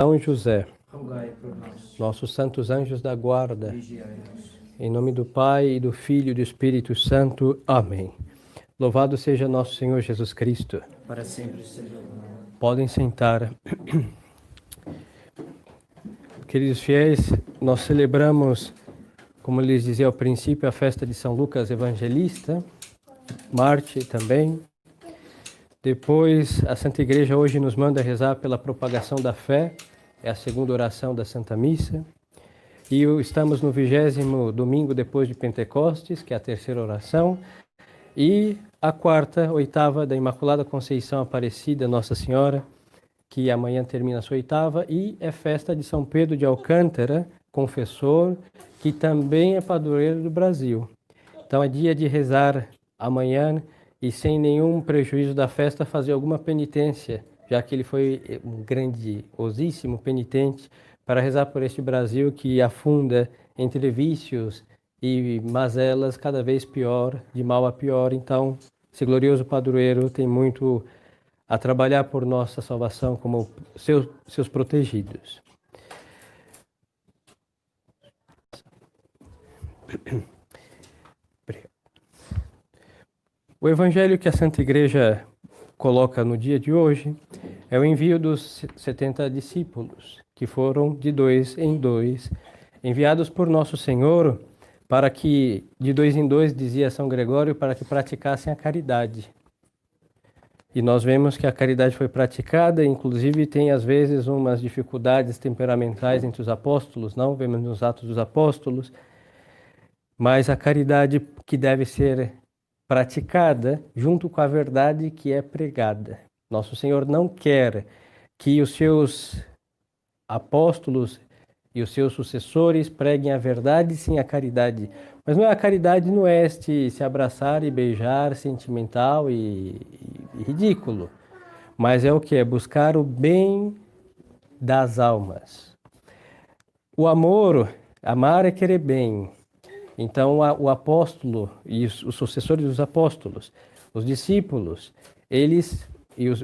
São José, rogai por nós. nossos santos anjos da guarda, Vigiai-nos. em nome do Pai, e do Filho e do Espírito Santo. Amém. Louvado seja nosso Senhor Jesus Cristo. Para sempre seja louvado. Podem sentar. Queridos fiéis, nós celebramos, como lhes dizia ao princípio, a festa de São Lucas Evangelista, Marte também. Depois, a Santa Igreja hoje nos manda rezar pela propagação da fé, é a segunda oração da Santa Missa. E estamos no 20º domingo depois de Pentecostes, que é a terceira oração, e a quarta, oitava da Imaculada Conceição Aparecida, Nossa Senhora, que amanhã termina a sua oitava, e é festa de São Pedro de Alcântara, confessor, que também é padroeiro do Brasil. Então é dia de rezar amanhã e sem nenhum prejuízo da festa fazer alguma penitência, já que ele foi um grandiosíssimo penitente, para rezar por este Brasil que afunda entre vícios e mazelas cada vez pior, de mal a pior. Então, esse glorioso padroeiro tem muito a trabalhar por nossa salvação como seus protegidos. O evangelho que a Santa Igreja coloca no dia de hoje é o envio dos 70 discípulos, que foram de 2 em 2, enviados por Nosso Senhor para que, de 2 em 2, dizia São Gregório, para que praticassem a caridade. E nós vemos que a caridade foi praticada, inclusive tem às vezes umas dificuldades temperamentais entre os apóstolos, não vemos nos Atos dos Apóstolos, mas a caridade que deve ser praticada junto com a verdade que é pregada. Nosso Senhor não quer que os seus apóstolos e os seus sucessores preguem a verdade sem a caridade. Mas não é a caridade no este se abraçar e beijar, sentimental e ridículo. Mas é o que? É buscar o bem das almas. O amor, amar é querer bem. Então o apóstolo e os sucessores dos apóstolos, os discípulos,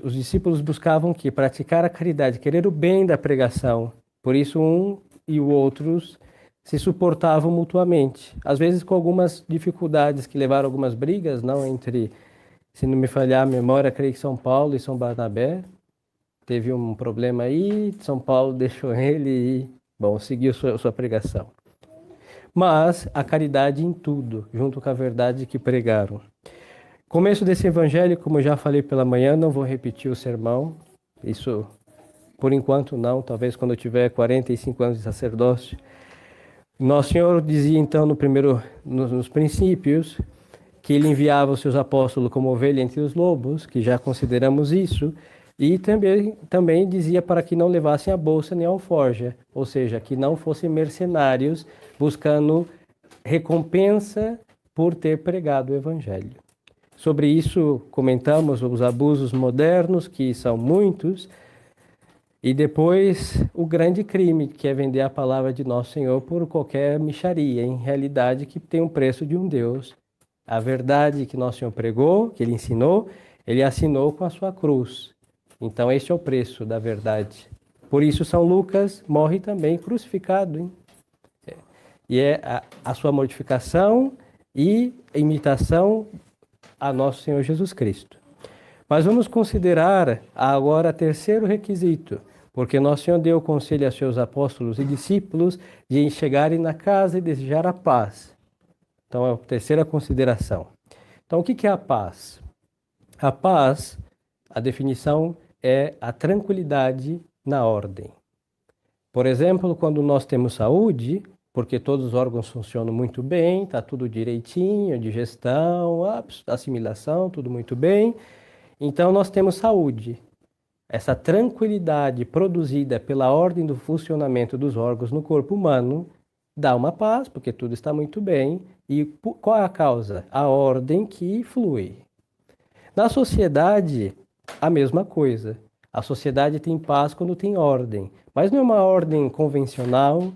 os discípulos buscavam que praticar a caridade, querer o bem da pregação. Por isso um e o outros se suportavam mutuamente, às vezes com algumas dificuldades que levaram a algumas brigas, não entre, se não me falhar a memória, creio que São Paulo e São Barnabé. Teve um problema aí, São Paulo deixou ele e, seguiu sua pregação. Mas a caridade em tudo, junto com a verdade que pregaram. Começo desse evangelho, como já falei pela manhã, não vou repetir o sermão, isso por enquanto não, talvez quando eu tiver 45 anos de sacerdócio. Nosso Senhor dizia então nos princípios que ele enviava os seus apóstolos como ovelha entre os lobos, que já consideramos isso, e também dizia para que não levassem a bolsa nem a alforja, ou seja, que não fossem mercenários buscando recompensa por ter pregado o evangelho. Sobre isso comentamos os abusos modernos, que são muitos, e depois o grande crime, que é vender a palavra de Nosso Senhor por qualquer mixaria, em realidade que tem um preço de um Deus. A verdade que Nosso Senhor pregou, que Ele ensinou, Ele assinou com a sua cruz. Então este é o preço da verdade. Por isso São Lucas morre também crucificado, hein? E é a sua mortificação e imitação a Nosso Senhor Jesus Cristo. Mas vamos considerar agora terceiro requisito, porque Nosso Senhor deu conselho a seus apóstolos e discípulos de chegarem na casa e desejar a paz. Então é a terceira consideração. Então o que é a paz? A paz, a definição é a tranquilidade na ordem. Por exemplo, quando nós temos saúde, porque todos os órgãos funcionam muito bem, está tudo direitinho, digestão, assimilação, tudo muito bem. Então nós temos saúde. Essa tranquilidade produzida pela ordem do funcionamento dos órgãos no corpo humano dá uma paz, porque tudo está muito bem. E qual é a causa? A ordem que flui. Na sociedade, a mesma coisa. A sociedade tem paz quando tem ordem, mas não é uma ordem convencional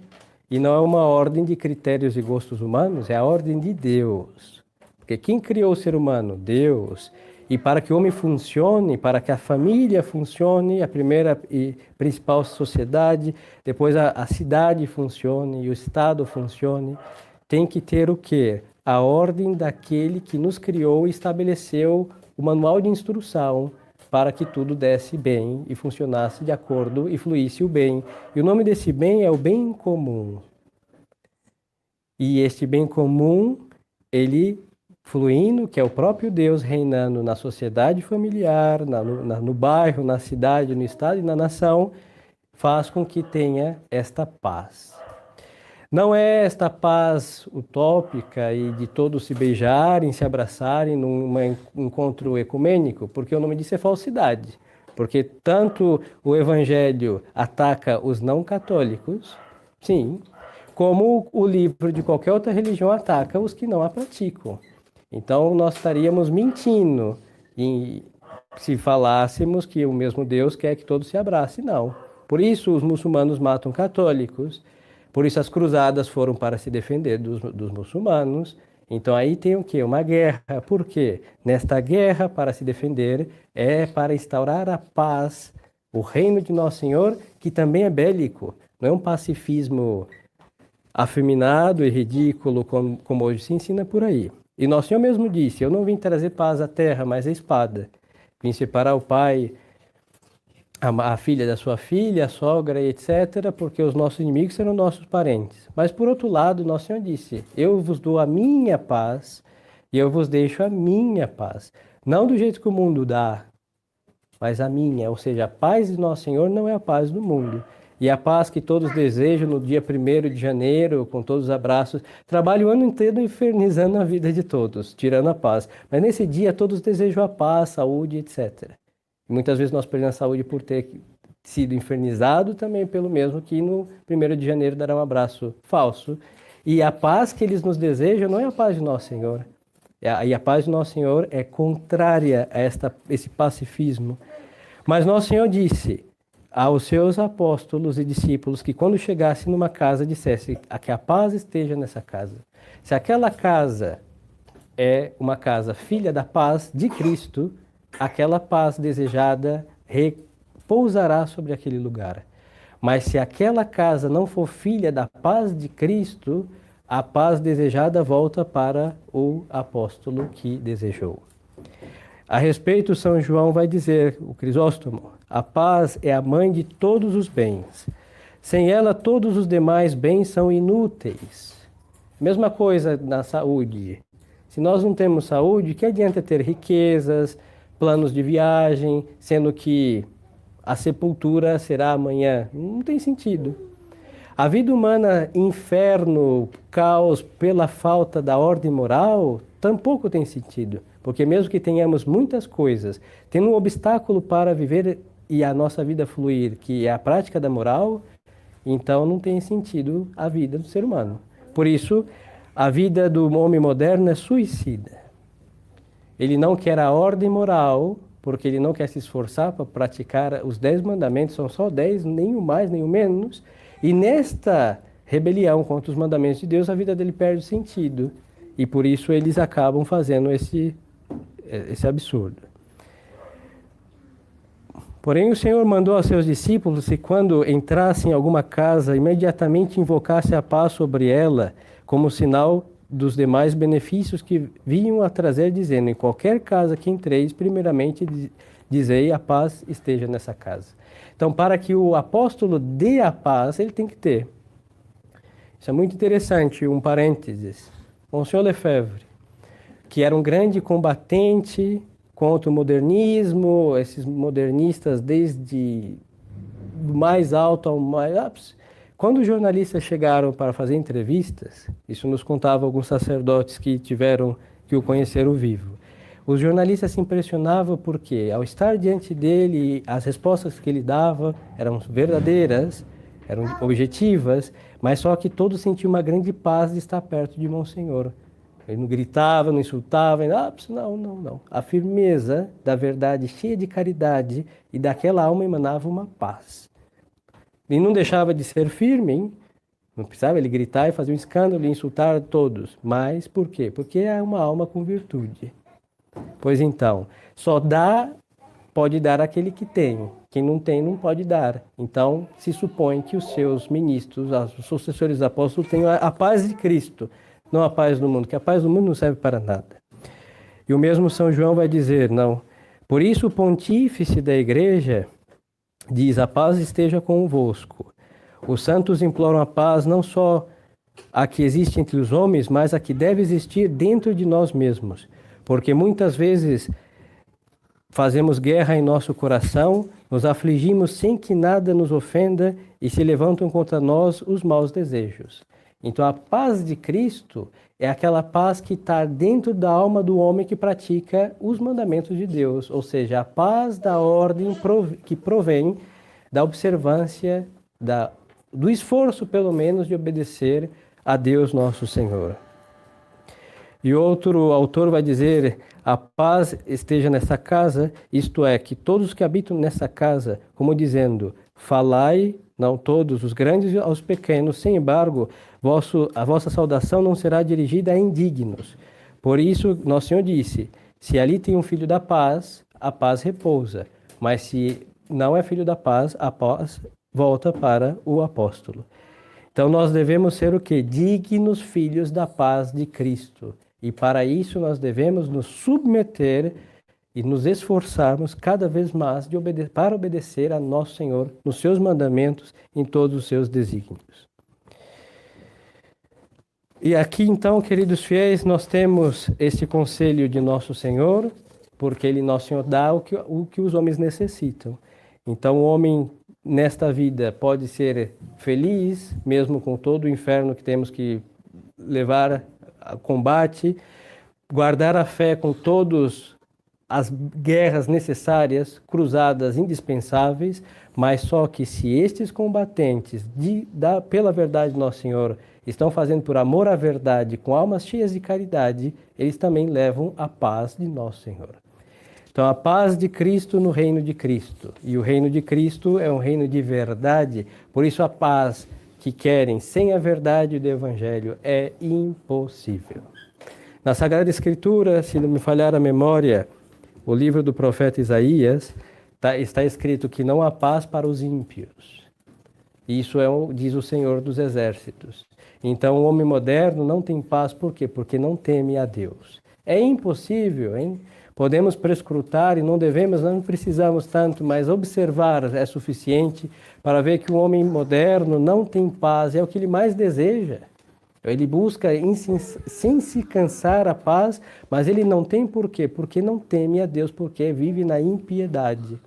e não é uma ordem de critérios e gostos humanos, é a ordem de Deus. Porque quem criou o ser humano? Deus. E para que o homem funcione, para que a família funcione, a primeira e principal sociedade, depois a cidade funcione e o Estado funcione, tem que ter o quê? A ordem daquele que nos criou e estabeleceu o manual de instrução para que tudo desse bem e funcionasse de acordo e fluísse o bem. E o nome desse bem é o bem comum. E este bem comum, ele fluindo, que é o próprio Deus reinando na sociedade familiar, no bairro, na cidade, no estado e na nação, faz com que tenha esta paz. Não é esta paz utópica e de todos se beijarem, se abraçarem num encontro ecumênico, porque o nome disso é falsidade. Porque tanto o Evangelho ataca os não católicos, sim, como o livro de qualquer outra religião ataca os que não a praticam. Então nós estaríamos mentindo se falássemos que o mesmo Deus quer que todos se abracem. Não. Por isso os muçulmanos matam católicos. Por isso as cruzadas foram para se defender dos muçulmanos. Então aí tem o quê? Uma guerra. Por quê? Nesta guerra, para se defender, é para instaurar a paz, o reino de Nosso Senhor, que também é bélico. Não é um pacifismo afeminado e ridículo, como hoje se ensina por aí. E Nosso Senhor mesmo disse, eu não vim trazer paz à terra, mas a espada. Vim separar o pai, a filha da sua filha, a sogra, etc., porque os nossos inimigos serão nossos parentes. Mas, por outro lado, Nosso Senhor disse, eu vos dou a minha paz e eu vos deixo a minha paz. Não do jeito que o mundo dá, mas a minha. Ou seja, a paz de Nosso Senhor não é a paz do mundo. E a paz que todos desejam no dia 1º de janeiro, com todos os abraços, trabalham o ano inteiro infernizando a vida de todos, tirando a paz. Mas nesse dia todos desejam a paz, saúde, etc. Muitas vezes nós perdemos a saúde por ter sido infernizado também pelo mesmo que no 1º de janeiro dará um abraço falso. E a paz que eles nos desejam não é a paz de Nosso Senhor. E a paz de Nosso Senhor é contrária a esse pacifismo. Mas Nosso Senhor disse aos seus apóstolos e discípulos que quando chegasse numa casa dissesse que a paz esteja nessa casa. Se aquela casa é uma casa filha da paz de Cristo, aquela paz desejada repousará sobre aquele lugar. Mas se aquela casa não for filha da paz de Cristo, a paz desejada volta para o apóstolo que desejou. A respeito, São João vai dizer, o Crisóstomo, a paz é a mãe de todos os bens. Sem ela, todos os demais bens são inúteis. Mesma coisa na saúde. Se nós não temos saúde, que adianta ter riquezas, planos de viagem, sendo que a sepultura será amanhã? Não tem sentido. A vida humana, inferno, caos pela falta da ordem moral, tampouco tem sentido. Porque mesmo que tenhamos muitas coisas, tendo um obstáculo para viver e a nossa vida fluir, que é a prática da moral, então não tem sentido a vida do ser humano. Por isso, a vida do homem moderno é suicida. Ele não quer a ordem moral, porque ele não quer se esforçar para praticar os 10 mandamentos, são só 10, nem o mais, nem o menos. E nesta rebelião contra os mandamentos de Deus, a vida dele perde sentido. E por isso eles acabam fazendo esse absurdo. Porém, o Senhor mandou a seus discípulos que quando entrassem em alguma casa, imediatamente invocasse a paz sobre ela, como sinal dos demais benefícios que vinham a trazer, dizendo, em qualquer casa que entreis, primeiramente dizei, a paz esteja nessa casa. Então, para que o apóstolo dê a paz, ele tem que ter. Isso é muito interessante, um parênteses. Monsieur Lefebvre, que era um grande combatente contra o modernismo, esses modernistas desde o mais alto ao mais... Quando os jornalistas chegaram para fazer entrevistas, isso nos contava alguns sacerdotes que o conheceram vivo. Os jornalistas se impressionavam porque, ao estar diante dele, as respostas que ele dava eram verdadeiras, eram objetivas, mas só que todos sentiam uma grande paz de estar perto de Monsenhor. Ele não gritava, não insultava, não. A firmeza da verdade, cheia de caridade, e daquela alma emanava uma paz. E não deixava de ser firme, hein? Não precisava ele gritar e fazer um escândalo e insultar todos. Mas por quê? Porque é uma alma com virtude. Pois então, pode dar aquele que tem. Quem não tem, não pode dar. Então, se supõe que os seus ministros, os sucessores apóstolos, tenham a paz de Cristo, não a paz do mundo, que a paz do mundo não serve para nada. E o mesmo São João vai dizer, não. Por isso o pontífice da igreja diz, a paz esteja convosco. Os santos imploram a paz não só a que existe entre os homens, mas a que deve existir dentro de nós mesmos. Porque muitas vezes fazemos guerra em nosso coração, nos afligimos sem que nada nos ofenda e se levantam contra nós os maus desejos. Então a paz de Cristo é aquela paz que está dentro da alma do homem que pratica os mandamentos de Deus, ou seja, a paz da ordem que provém da observância, do esforço pelo menos de obedecer a Deus nosso Senhor. E outro autor vai dizer, a paz esteja nessa casa, isto é, que todos que habitam nessa casa, como dizendo, falai, não todos, os grandes aos pequenos, sem embargo, a vossa saudação não será dirigida a indignos. Por isso, nosso Senhor disse, se ali tem um filho da paz, a paz repousa, mas se não é filho da paz, a paz volta para o apóstolo. Então nós devemos ser o quê? Dignos filhos da paz de Cristo. E para isso nós devemos nos submeter e nos esforçarmos cada vez mais para obedecer a nosso Senhor nos seus mandamentos, em todos os seus desígnios. E aqui então, queridos fiéis, nós temos este conselho de nosso Senhor, porque Ele, nosso Senhor, dá o que os homens necessitam. Então o homem nesta vida pode ser feliz, mesmo com todo o inferno que temos que levar a combate, guardar a fé com todas as guerras necessárias, cruzadas indispensáveis, mas só que se estes combatentes pela verdade de nosso Senhor estão fazendo por amor à verdade, com almas cheias de caridade, eles também levam a paz de nosso Senhor. Então, a paz de Cristo no reino de Cristo. E o reino de Cristo é um reino de verdade, por isso a paz que querem sem a verdade do Evangelho é impossível. Na Sagrada Escritura, se não me falhar a memória, o livro do profeta Isaías, está escrito que não há paz para os ímpios. Isso diz o Senhor dos Exércitos. Então o homem moderno não tem paz, por quê? Porque não teme a Deus. É impossível, hein? Podemos prescrutar e não precisamos tanto, mas observar é suficiente para ver que o homem moderno não tem paz, é o que ele mais deseja. Ele busca sem se cansar a paz, mas ele não tem por quê? Porque não teme a Deus, porque vive na impiedade.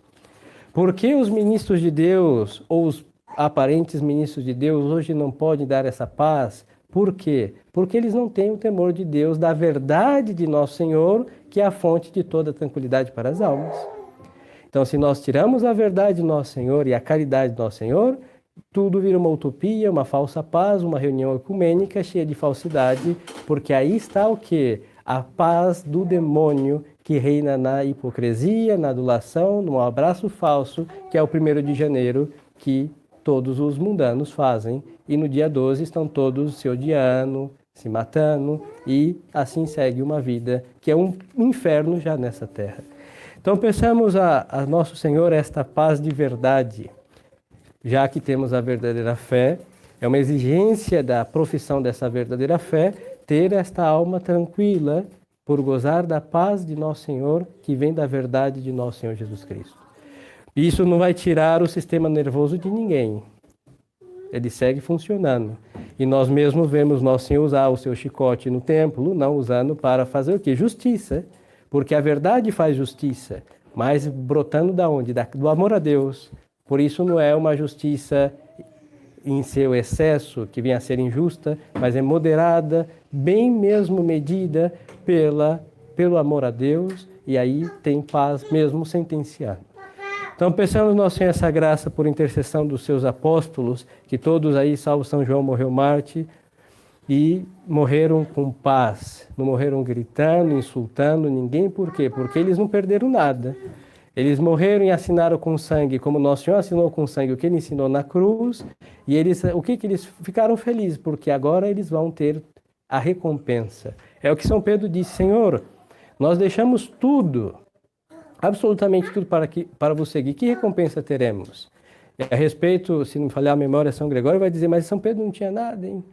Por que os ministros de Deus, ou os aparentes ministros de Deus, hoje não podem dar essa paz? Por quê? Porque eles não têm o temor de Deus, da verdade de nosso Senhor, que é a fonte de toda a tranquilidade para as almas. Então, se nós tiramos a verdade de nosso Senhor e a caridade de nosso Senhor, tudo vira uma utopia, uma falsa paz, uma reunião ecumênica cheia de falsidade, porque aí está o quê? A paz do demônio que reina na hipocrisia, na adulação, no abraço falso, que é o 1º de janeiro, que todos os mundanos fazem. E no dia 12 estão todos se odiando, se matando, e assim segue uma vida que é um inferno já nessa terra. Então peçamos a nosso Senhor esta paz de verdade, já que temos a verdadeira fé. É uma exigência da profissão dessa verdadeira fé ter esta alma tranquila por gozar da paz de nosso Senhor, que vem da verdade de nosso Senhor Jesus Cristo. Isso não vai tirar o sistema nervoso de ninguém. Ele segue funcionando. E nós mesmos vemos nosso Senhor usar o seu chicote no templo, não usando para fazer o quê? Justiça. Porque a verdade faz justiça. Mas brotando da onde? Do amor a Deus. Por isso não é uma justiça em seu excesso, que vem a ser injusta, mas é moderada, bem mesmo medida pelo amor a Deus, e aí tem paz mesmo sentenciando. Então, peçamos nosso Senhor essa graça por intercessão dos seus apóstolos, que todos aí, salvo São João, morreu mártir, e morreram com paz, não morreram gritando, insultando ninguém. Por quê? Porque eles não perderam nada. Eles morreram e assinaram com sangue, como Nosso Senhor assinou com sangue o que Ele ensinou na cruz, e eles ficaram felizes, porque agora eles vão ter a recompensa. É o que São Pedro disse: Senhor, Nós deixamos tudo, absolutamente tudo para vos seguir. Que recompensa teremos? E a respeito, se não falhar a memória, São Gregório vai dizer, mas São Pedro não tinha nada, hein?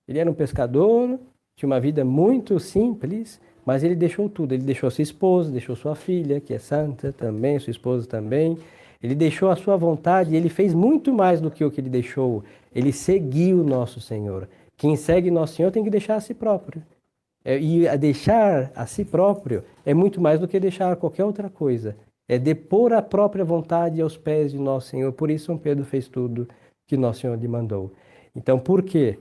Ele era um pescador, tinha uma vida muito simples, mas ele deixou tudo. Ele deixou sua esposa, deixou sua filha, que é santa também, sua esposa também. Ele deixou a sua vontade e ele fez muito mais do que o que ele deixou. Ele seguiu nosso Senhor. Quem segue nosso Senhor tem que deixar a si próprio. E a deixar a si próprio é muito mais do que deixar qualquer outra coisa. É depor a própria vontade aos pés de nosso Senhor. Por isso São Pedro fez tudo que nosso Senhor lhe mandou. Então, por quê?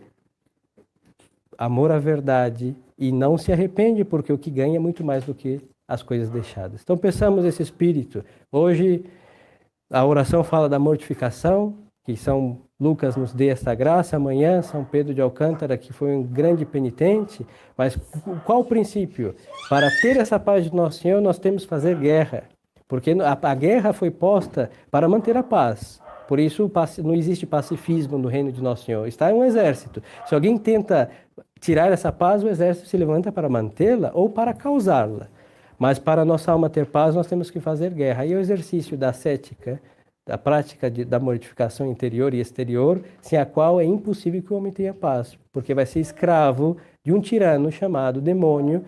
Amor à verdade e não se arrepende, porque o que ganha é muito mais do que as coisas deixadas. Então, pensamos esse espírito. Hoje, a oração fala da mortificação, que São Lucas nos dê esta graça. Amanhã, São Pedro de Alcântara, que foi um grande penitente. Mas qual o princípio? Para ter essa paz de Nosso Senhor, nós temos que fazer guerra. Porque a guerra foi posta para manter a paz. Por isso, não existe pacifismo no reino de Nosso Senhor. Está um exército. Se alguém tenta tirar essa paz, o exército se levanta para mantê-la ou para causá-la. Mas para nossa alma ter paz, nós temos que fazer guerra. E o exercício da ascética, da prática da mortificação interior e exterior, sem a qual é impossível que o homem tenha paz, porque vai ser escravo de um tirano chamado demônio,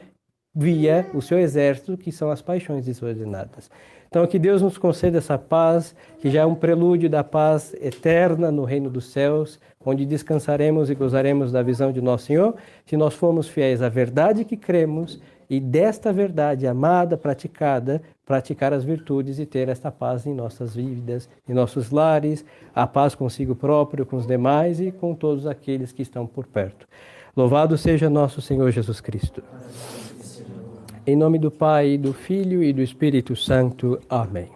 via o seu exército, que são as paixões desordenadas. Então, que Deus nos conceda essa paz, que já é um prelúdio da paz eterna no reino dos céus, onde descansaremos e gozaremos da visão de Nosso Senhor, se nós formos fiéis à verdade que cremos e desta verdade amada, praticada, praticar as virtudes e ter esta paz em nossas vidas, em nossos lares, a paz consigo próprio, com os demais e com todos aqueles que estão por perto. Louvado seja nosso Senhor Jesus Cristo. Em nome do Pai, do Filho e do Espírito Santo. Amém.